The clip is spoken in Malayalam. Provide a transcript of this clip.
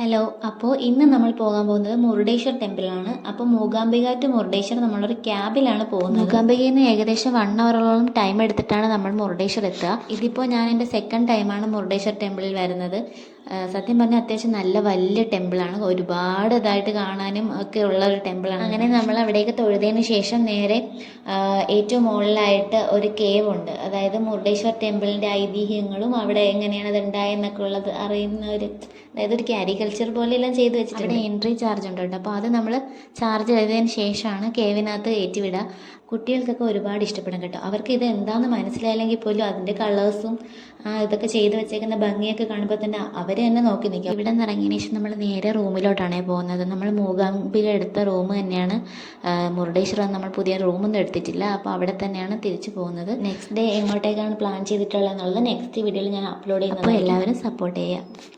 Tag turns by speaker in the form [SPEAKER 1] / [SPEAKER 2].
[SPEAKER 1] ഹലോ. അപ്പോൾ ഇന്ന് നമ്മൾ പോകാൻ പോകുന്നത് മുരുടേശ്വർ ടെമ്പിളാണ്. അപ്പോൾ മൂകാംബിക ടു മുരുടേശ്വർ നമ്മളൊരു ക്യാബിലാണ് പോകുന്നത്. മൂകാംബികയിൽ നിന്ന് ഏകദേശം 1 അവറോളം ടൈം എടുത്തിട്ടാണ് നമ്മൾ മുരുടേശ്വർ എത്തുക. ഇതിപ്പോൾ ഞാൻ എൻ്റെ സെക്കൻഡ് ടൈമാണ് മുരുടേശ്വർ ടെമ്പിളിൽ വരുന്നത്. സത്യം പറഞ്ഞാൽ അത്യാവശ്യം നല്ല വലിയ ടെമ്പിളാണ്, ഒരുപാട് ഇതായിട്ട് കാണാനും ഒക്കെ ഉള്ള ഒരു ടെമ്പിളാണ്. അങ്ങനെ നമ്മൾ അവിടേക്ക് തൊഴുതതിന് ശേഷം നേരെ ഏറ്റവും മുകളിലായിട്ട് ഒരു കേവ് ഉണ്ട്. അതായത് മുരുടേശ്വർ ടെമ്പിളിൻ്റെ ഐതിഹ്യങ്ങളും അവിടെ എങ്ങനെയാണ് അത് ഉണ്ടായെന്നൊക്കെ ഉള്ളത് അറിയുന്ന ഒരു, അതായത് ഒരു കാരികൾച്ചർ പോലെയെല്ലാം ചെയ്ത് വെച്ചിട്ടുണ്ട്. അവിടെ എൻട്രി ചാർജ് ഉണ്ട് കേട്ടോ. അപ്പോൾ അത് നമ്മൾ ചാർജ് ചെയ്തതിന് ശേഷമാണ് കേവിനകത്ത് കയറ്റിവിടുക. കുട്ടികൾക്കൊക്കെ ഒരുപാട് ഇഷ്ടപ്പെടും കേട്ടോ. അവർക്ക് ഇത് എന്താണെന്ന് മനസ്സിലായില്ലെങ്കിൽ പോലും അതിൻ്റെ കളേഴ്സും ഇതൊക്കെ ചെയ്ത് വെച്ചേക്കുന്ന ഭംഗിയൊക്കെ കാണുമ്പോൾ തന്നെ അവർ തന്നെ നോക്കി നിൽക്കും. ഇവിടെ നിന്ന് ഇറങ്ങിയതിന് ശേഷം നമ്മൾ നേരെ റൂമിലോട്ടാണ് പോകുന്നത്. നമ്മൾ മൂകാംബിക എടുത്ത റൂം തന്നെയാണ് മുരുടേശ്വരം. നമ്മൾ പുതിയ റൂമൊന്നും എടുത്തിട്ടില്ല, അപ്പോൾ അവിടെ തന്നെയാണ് തിരിച്ചു പോകുന്നത്. നെക്സ്റ്റ് ഡേ എങ്ങോട്ടേക്കാണ് പ്ലാൻ ചെയ്തിട്ടുള്ളത് എന്നുള്ളത് നെക്സ്റ്റ് വീഡിയോയിൽ ഞാൻ അപ്ലോഡ് ചെയ്യുന്നത്. അപ്പോൾ എല്ലാവരും സപ്പോർട്ട് ചെയ്യുക.